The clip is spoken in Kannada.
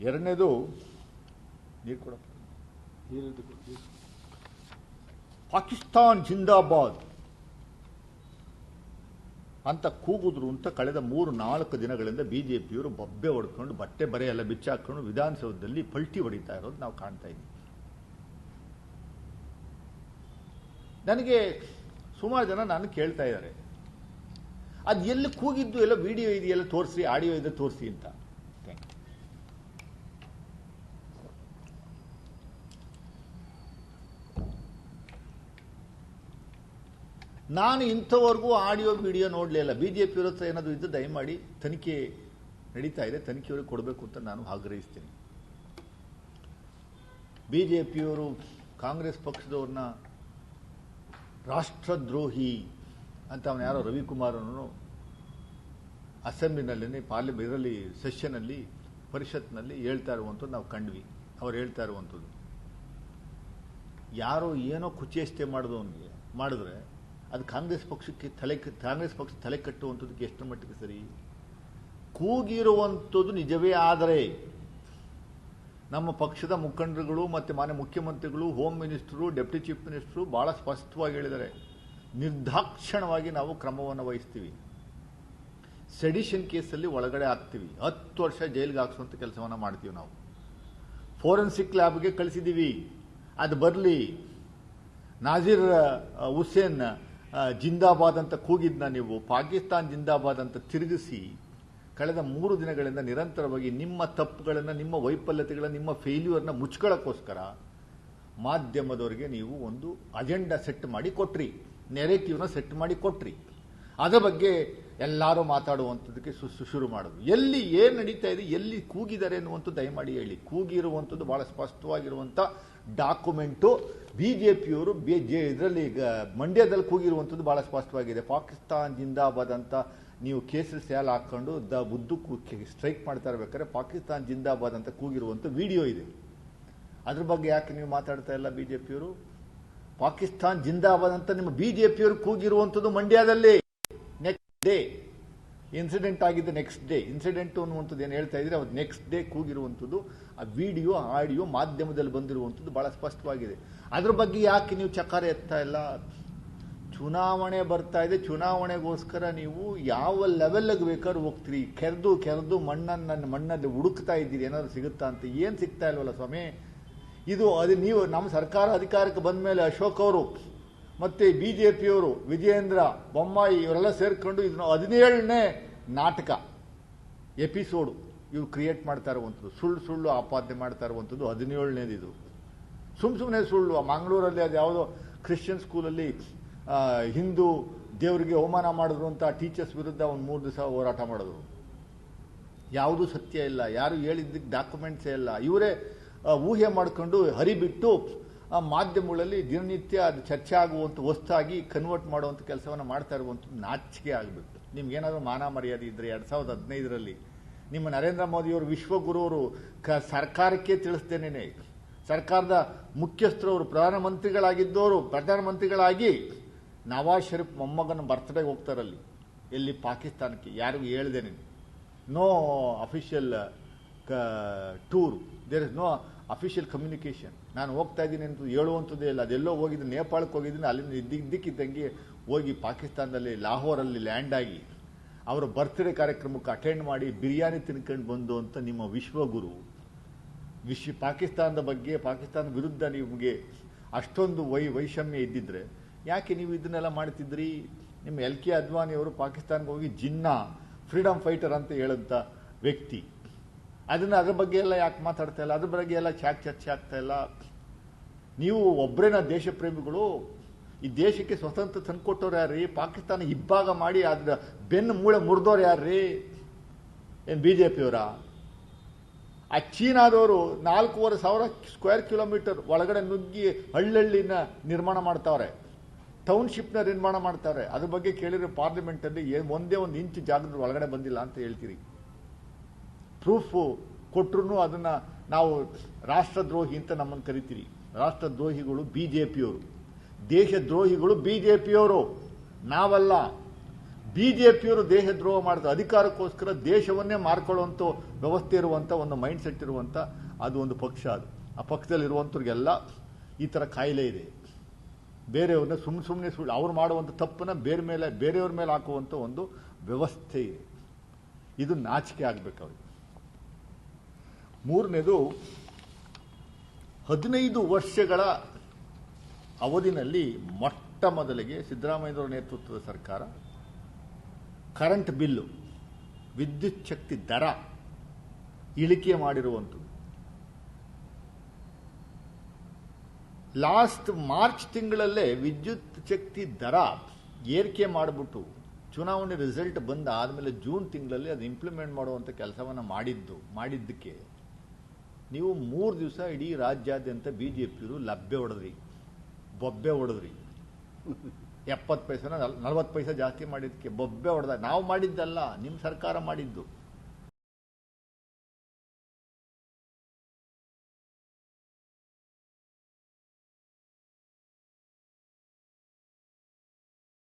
ಎರಡನೇದು ನೀರು ಕೊಡ. ಪಾಕಿಸ್ತಾನ್ ಜಿಂದಾಬಾದ್ ಅಂತ ಕೂಗುದ್ರು ಅಂತ ಕಳೆದ 3-4 ದಿನಗಳಿಂದ ಬಿಜೆಪಿಯವರು ಬಬ್ಬೆ ಹೊಡ್ಕೊಂಡು ಬಟ್ಟೆ ಬರೆ ಎಲ್ಲ ಬಿಚ್ಚಾಕೊಂಡು ವಿಧಾನಸೌಧದಲ್ಲಿ ಪಲ್ಟಿ ಹೊಡಿತಾ ಇರೋದು ನಾವು ಕಾಣ್ತಾ ಇದ್ದೀವಿ. ನನಗೆ ಸುಮಾರು ಜನ ನಾನು ಕೇಳ್ತಾ ಇದ್ದಾರೆ, ಅದು ಎಲ್ಲಿ ಕೂಗಿದ್ದು, ಎಲ್ಲ ವಿಡಿಯೋ ಇದೆಯೆಲ್ಲ ತೋರಿಸಿ, ಆಡಿಯೋ ಇದೆ ತೋರಿಸಿ ಅಂತ. ನಾನು ಇಂಥವರೆಗೂ ಆಡಿಯೋ ವಿಡಿಯೋ ನೋಡಲಿಲ್ಲ. ಬಿಜೆಪಿಯವ್ರ ಹತ್ರ ಏನಾದರೂ ಇದ್ದು ದಯಮಾಡಿ ತನಿಖೆ ನಡೀತಾ ಇದೆ, ತನಿಖೆಯವ್ರಿಗೆ ಕೊಡಬೇಕು ಅಂತ ನಾನು ಆಗ್ರಹಿಸ್ತೀನಿ. ಬಿಜೆಪಿಯವರು ಕಾಂಗ್ರೆಸ್ ಪಕ್ಷದವ್ರನ್ನ ರಾಷ್ಟ್ರದ್ರೋಹಿ ಅಂತ ಅವನು ಯಾರೋ ರವಿಕುಮಾರ್ ಅವನು ಅಸೆಂಬ್ಲಿನಲ್ಲಿ ಇದರಲ್ಲಿ ಸೆಷನ್ನಲ್ಲಿ ಪರಿಷತ್ನಲ್ಲಿ ಹೇಳ್ತಾ ಇರುವಂಥದ್ದು ನಾವು ಕಂಡ್ವಿ. ಅವ್ರು ಹೇಳ್ತಾ ಇರುವಂಥದ್ದು, ಯಾರೋ ಏನೋ ಕುಚೇಷ್ಟೆ ಮಾಡಿದ್ರೆ ಅದು ಕಾಂಗ್ರೆಸ್ ಪಕ್ಷಕ್ಕೆ ಕಾಂಗ್ರೆಸ್ ಪಕ್ಷ ತಲೆ ಕಟ್ಟುವಂಥದ್ದಕ್ಕೆ ಎಷ್ಟು ಮಟ್ಟಿಗೆ ಸರಿ? ಕೂಗಿರುವಂಥದ್ದು ನಿಜವೇ ಆದರೆ ನಮ್ಮ ಪಕ್ಷದ ಮುಖಂಡರುಗಳು ಮತ್ತು ಮಾನ್ಯ ಮುಖ್ಯಮಂತ್ರಿಗಳು, home minister, deputy chief minister ಬಹಳ ಸ್ಪಷ್ಟವಾಗಿ ಹೇಳಿದ್ದಾರೆ, ನಿರ್ದಾಕ್ಷಿಣ್ಯವಾಗಿ ನಾವು ಕ್ರಮವನ್ನು ವಹಿಸ್ತೀವಿ. ಸೆಡಿಷನ್ ಕೇಸಲ್ಲಿ ಒಳಗಡೆ ಹಾಕ್ತೀವಿ, 10 ವರ್ಷ ಜೈಲಿಗೆ ಹಾಕಿಸುವಂಥ ಕೆಲಸವನ್ನು ಮಾಡ್ತೀವಿ. ನಾವು ಫೋರೆನ್ಸಿಕ್ ಲ್ಯಾಬ್ಗೆ ಕಳಿಸಿದ್ದೀವಿ, ಅದು ಬರಲಿ. ನಾಜೀರ್ ಹುಸೇನ್ ಜಿಂದಾಬಾದ್ ಅಂತ ಕೂಗಿದ್ನ ನೀವು ಪಾಕಿಸ್ತಾನ್ ಜಿಂದಾಬಾದ್ ಅಂತ ತಿರುಗಿಸಿ ಕಳೆದ 3 ದಿನಗಳಿಂದ ನಿರಂತರವಾಗಿ ನಿಮ್ಮ ತಪ್ಪುಗಳನ್ನು, ನಿಮ್ಮ ವೈಫಲ್ಯತೆಗಳನ್ನು, ನಿಮ್ಮ ಫೇಲ್ಯೂರ್ನ ಮುಚ್ಕೊಳ್ಳೋಕ್ಕೋಸ್ಕರ ಮಾಧ್ಯಮದವರಿಗೆ ನೀವು ಒಂದು ಅಜೆಂಡಾ ಸೆಟ್ ಮಾಡಿ ಕೊಟ್ರಿ, ನೆರೇಟಿವ್ನ ಸೆಟ್ ಮಾಡಿ ಕೊಟ್ರಿ. ಅದರ ಬಗ್ಗೆ ಎಲ್ಲರೂ ಮಾತಾಡುವಂಥದ್ದಕ್ಕೆ ಶುರು ಮಾಡೋದು. ಎಲ್ಲಿ ಏನು ನಡೀತಾ ಇದೆ, ಎಲ್ಲಿ ಕೂಗಿದ್ದಾರೆ ಅನ್ನುವಂಥದ್ದು ದಯಮಾಡಿ ಹೇಳಿ. ಕೂಗಿರುವಂಥದ್ದು ಬಹಳ ಸ್ಪಷ್ಟವಾಗಿರುವಂಥ ಡಾಕ್ಯುಮೆಂಟು. ಬಿಜೆಪಿಯವರು ಇದರಲ್ಲಿ ಮಂಡ್ಯದಲ್ಲಿ ಕೂಗಿರುವಂಥದ್ದು ಬಹಳ ಸ್ಪಷ್ಟವಾಗಿದೆ. ಪಾಕಿಸ್ತಾನ್ ಜಿಂದಾಬಾದ್ ಅಂತ ನೀವು ಕೇಸರಿ ಸ್ಯಾಲ್ ಹಾಕೊಂಡು ಉದ್ದಕ್ಕೂ ಸ್ಟ್ರೈಕ್ ಮಾಡ್ತಾ ಇರ್ಬೇಕಾದ್ರೆ ಪಾಕಿಸ್ತಾನ್ ಜಿಂದಾಬಾದ್ ಅಂತ ಕೂಗಿರುವಂಥ ವಿಡಿಯೋ ಇದೆ. ಅದ್ರ ಬಗ್ಗೆ ಯಾಕೆ ನೀವು ಮಾತಾಡ್ತಾ ಇಲ್ಲ ಬಿಜೆಪಿಯವರು? ಪಾಕಿಸ್ತಾನ್ ಜಿಂದಾಬಾದ್ ಅಂತ ನಿಮ್ಮ ಬಿಜೆಪಿಯವರು ಕೂಗಿರುವಂಥದ್ದು ಮಂಡ್ಯದಲ್ಲಿ ನೆಕ್ಸ್ಟ್ ಡೇ ಇನ್ಸಿಡೆಂಟ್ ಆಗಿದ್ದ ನೆಕ್ಸ್ಟ್ ಡೇ ಇನ್ಸಿಡೆಂಟ್ ಅನ್ನುವಂಥದ್ದು ಏನು ಹೇಳ್ತಾ ಇದ್ರೆ ಅವತ್ತು ನೆಕ್ಸ್ಟ್ ಡೇ ಕೂಗಿರುವಂಥದ್ದು ಆ ವಿಡಿಯೋ ಆಡಿಯೋ ಮಾಧ್ಯಮದಲ್ಲಿ ಬಂದಿರುವಂಥದ್ದು ಬಹಳ ಸ್ಪಷ್ಟವಾಗಿದೆ. ಅದ್ರ ಬಗ್ಗೆ ಯಾಕೆ ನೀವು ಚಕಾರ ಎತ್ತಾ ಇಲ್ಲ? ಚುನಾವಣೆ ಬರ್ತಾ ಇದೆ, ಚುನಾವಣೆಗೋಸ್ಕರ ನೀವು ಯಾವ ಲೆವೆಲ್ಗೆ ಬೇಕಾದ್ರೂ ಹೋಗ್ತೀರಿ, ಕೆರೆದು ಮಣ್ಣಲ್ಲಿ ಹುಡುಕ್ತಾ ಇದ್ದೀರಿ ಏನಾದ್ರು ಸಿಗುತ್ತಾ ಅಂತ. ಏನು ಸಿಗ್ತಾ ಇಲ್ವಲ್ಲ ಸ್ವಾಮಿ. ಇದು ನೀವು ನಮ್ಮ ಸರ್ಕಾರ ಅಧಿಕಾರಕ್ಕೆ ಬಂದ ಮೇಲೆ ಅಶೋಕ್ ಅವರು ಮತ್ತೆ ಬಿಜೆಪಿಯವರು ವಿಜಯೇಂದ್ರ ಬೊಮ್ಮಾಯಿ ಇವರೆಲ್ಲ ಸೇರ್ಕೊಂಡು ಇದನ್ನು 17ನೇ ನಾಟಕ ಎಪಿಸೋಡು ಇವು ಕ್ರಿಯೇಟ್ ಮಾಡ್ತಾ ಇರುವಂಥದ್ದು. ಸುಳ್ಳು ಆಪಾದನೆ ಮಾಡ್ತಾ ಇರುವಂಥದ್ದು 17ನೇದು. ಇದು ಸುಮ್ಮನೆ ಸುಳ್ಳು. ಮಂಗಳೂರಲ್ಲಿ ಅದು ಯಾವುದೋ ಕ್ರಿಶ್ಚಿಯನ್ ಸ್ಕೂಲಲ್ಲಿ ಹಿಂದೂ ದೇವರಿಗೆ ಅವಮಾನ ಮಾಡಿದ್ರು ಅಂತ ಟೀಚರ್ಸ್ ವಿರುದ್ಧ ಒಂದು 3 ದಿವಸ ಹೋರಾಟ ಮಾಡಿದ್ರು. ಯಾವುದೂ ಸತ್ಯ ಇಲ್ಲ, ಯಾರು ಹೇಳಿದ್ದಕ್ಕೆ ಡಾಕ್ಯುಮೆಂಟ್ಸೇ ಇಲ್ಲ. ಇವರೇ ಊಹೆ ಮಾಡಿಕೊಂಡು ಹರಿಬಿಟ್ಟು ಮಾಧ್ಯಮಗಳಲ್ಲಿ ದಿನನಿತ್ಯ ಅದು ಚರ್ಚೆ ಆಗುವಂಥ ವಸ್ತಾಗಿ ಕನ್ವರ್ಟ್ ಮಾಡುವಂಥ ಕೆಲಸವನ್ನು ಮಾಡ್ತಾ ಇರುವಂಥದ್ದು ನಾಚಿಕೆ ಆಗಬೇಕು. ನಿಮ್ಗೇನಾದರೂ ಮಾನ ಮರ್ಯಾದೆ ಇದ್ದರೆ 2015ರಲ್ಲಿ ನಿಮ್ಮ ನರೇಂದ್ರ ಮೋದಿಯವರು ವಿಶ್ವಗುರುವರು ಸರ್ಕಾರಕ್ಕೆ ತಿಳಿಸ್ತೇನೆ, ಸರ್ಕಾರದ ಮುಖ್ಯಸ್ಥರವರು ಪ್ರಧಾನಮಂತ್ರಿಗಳಾಗಿ ನವಾಜ್ ಶರೀಫ್ ಮೊಮ್ಮಗನ ಬರ್ತ್ಡೇಗೆ ಹೋಗ್ತಾರಲ್ಲಿ ಎಲ್ಲಿ ಪಾಕಿಸ್ತಾನಕ್ಕೆ, ಯಾರಿಗೂ ಹೇಳ್ದೇನೆ. No official tour, there is no official communication. ನಾನು ಹೋಗ್ತಾ ಇದ್ದೀನಿ ಅಂತ ಹೇಳುವಂಥದ್ದೇ ಇಲ್ಲ. ಅದೆಲ್ಲೋ ಹೋಗಿದ್ದೀನಿ, ನೇಪಾಳಕ್ಕೆ ಹೋಗಿದ್ದೀನಿ, ಅಲ್ಲಿಂದ ಇದ್ದಕ್ಕಿದ್ದಂಗೆ ಹೋಗಿ ಪಾಕಿಸ್ತಾನದಲ್ಲಿ ಲಾಹೋರಲ್ಲಿ ಲ್ಯಾಂಡ್ ಆಗಿ ಅವರ ಬರ್ತ್ಡೇ ಕಾರ್ಯಕ್ರಮಕ್ಕೆ ಅಟೆಂಡ್ ಮಾಡಿ ಬಿರಿಯಾನಿ ತಿನ್ಕೊಂಡು ಬಂದು ಅಂತ ನಿಮ್ಮ ವಿಶ್ವಗುರು ಪಾಕಿಸ್ತಾನದ ಬಗ್ಗೆ, ಪಾಕಿಸ್ತಾನ ವಿರುದ್ಧ ನಿಮಗೆ ಅಷ್ಟೊಂದು ವೈಷಮ್ಯ ಇದ್ದಿದ್ರೆ ಯಾಕೆ ನೀವು ಇದನ್ನೆಲ್ಲ ಮಾಡ್ತಿದ್ರಿ? ನಿಮ್ಮ LK ಅದ್ವಾನಿ ಅವರು ಪಾಕಿಸ್ತಾನಕ್ಕೆ ಹೋಗಿ ಜಿನ್ನಾ ಫ್ರೀಡಮ್ ಫೈಟರ್ ಅಂತ ಹೇಳಂತ ವ್ಯಕ್ತಿ, ಅದ್ರ ಬಗ್ಗೆ ಎಲ್ಲ ಯಾಕೆ ಮಾತಾಡ್ತಾ ಇಲ್ಲ? ಅದ್ರ ಬಗ್ಗೆ ಎಲ್ಲ ಚರ್ಚೆ ಆಗ್ತಾ ಇಲ್ಲ. ನೀವು ಒಬ್ಬರೇನ ದೇಶ ಪ್ರೇಮಿಗಳು? ಈ ದೇಶಕ್ಕೆ ಸ್ವತಂತ್ರ ತಂದುಕೊಟ್ಟವ್ರು ಯಾರ್ರೀ? ಪಾಕಿಸ್ತಾನ ಇಬ್ಬಾಗ ಮಾಡಿ ಅದ್ರ ಬೆನ್ನು ಮೂಳೆ ಮುರಿದವ್ರು ಯಾರ್ರೀ? ಏನು ಬಿಜೆಪಿಯವರ? ಆ ಚೀನಾದವರು 4,500 ಸ್ಕ್ವೇರ್ ಕಿಲೋಮೀಟರ್ ಒಳಗಡೆ ನುಗ್ಗಿ ಹಳ್ಳಿನ ನಿರ್ಮಾಣ ಮಾಡ್ತಾವ್ರೆ, ಟೌನ್ಶಿಪ್ನ ನಿರ್ಮಾಣ ಮಾಡ್ತಾವ್ರೆ. ಅದ್ರ ಬಗ್ಗೆ ಕೇಳಿದ್ರೆ ಪಾರ್ಲಿಮೆಂಟಲ್ಲಿ ಒಂದೇ ಒಂದು ಇಂಚು ಜಾಗದ ಒಳಗಡೆ ಬಂದಿಲ್ಲ ಅಂತ ಹೇಳ್ತೀರಿ. ಪ್ರೂಫ್ ಕೊಟ್ಟರು ಅದನ್ನ ನಾವು ರಾಷ್ಟ್ರದ್ರೋಹಿ ಅಂತ ನಮ್ಮನ್ನು ಕರಿತೀರಿ. ರಾಷ್ಟ್ರದ್ರೋಹಿಗಳು ಬಿಜೆಪಿಯವರು, ದೇಶದ್ರೋಹಿಗಳು ಬಿಜೆಪಿಯವರು, ನಾವಲ್ಲ. ಬಿಜೆಪಿಯವರು ದೇಶದ್ರೋಹ ಮಾಡ್ತಾರೆ, ಅಧಿಕಾರಕ್ಕೋಸ್ಕರ ದೇಶವನ್ನೇ ಮಾರ್ಕೊಳ್ಳುವಂಥ ವ್ಯವಸ್ಥೆ ಇರುವಂಥ ಒಂದು ಮೈಂಡ್ ಸೆಟ್ ಇರುವಂಥ ಅದು ಒಂದು ಪಕ್ಷ. ಅದು ಆ ಪಕ್ಷದಲ್ಲಿರುವಂಥವ್ರಿಗೆಲ್ಲ ಈ ಥರ ಕಾಯಿಲೆ ಇದೆ. ಬೇರೆಯವ್ರನ್ನ ಸುಮ್ಮನೆ ಸುಳ್ಳು ಅವ್ರು ಮಾಡುವಂಥ ತಪ್ಪನ್ನ ಬೇರೆಯವ್ರ ಮೇಲೆ ಹಾಕುವಂಥ ಒಂದು ವ್ಯವಸ್ಥೆ ಇದೆ. ಇದು ನಾಚಿಕೆ ಆಗಬೇಕು ಅವ್ರಿಗೆ. ಮೂರನೇದು, 15 ವರ್ಷಗಳ ಅವಧಿನಲ್ಲಿ ಮೊಟ್ಟ ಮೊದಲಿಗೆ ಸಿದ್ದರಾಮಯ್ಯನವರ ನೇತೃತ್ವದ ಸರ್ಕಾರ ಕರೆಂಟ್ ಬಿಲ್ಲು, ವಿದ್ಯುತ್ ಶಕ್ತಿ ದರ ಇಳಿಕೆ ಮಾಡಿರುವಂಥದ್ದು. ಲಾಸ್ಟ್ ಮಾರ್ಚ್ ತಿಂಗಳಲ್ಲೇ ವಿದ್ಯುತ್ ಶಕ್ತಿ ದರ ಏರಿಕೆ ಮಾಡಿಬಿಟ್ಟು ಚುನಾವಣೆ ರಿಸಲ್ಟ್ ಬಂದ ಆದಮೇಲೆ ಜೂನ್ ತಿಂಗಳಲ್ಲಿ ಅದು ಇಂಪ್ಲಿಮೆಂಟ್ ಮಾಡುವಂಥ ಕೆಲಸವನ್ನು ಮಾಡಿದ್ದಕ್ಕೆ ನೀವು 3 ದಿವಸ ಇಡೀ ರಾಜ್ಯಾದ್ಯಂತ ಬಿಜೆಪಿಯವರು ಬೊಬ್ಬೆ ಹೊಡೆದ್ರಿ. 70 ಪೈಸೆನ 40 ಪೈಸೆ ಜಾಸ್ತಿ ಮಾಡಿದ್ದಕ್ಕೆ ಬೊಬ್ಬೆ ಹೊಡೆದ. ನಾವು ಮಾಡಿದ್ದಲ್ಲ, ನಿಮ್ಮ ಸರ್ಕಾರ ಮಾಡಿದ್ದು.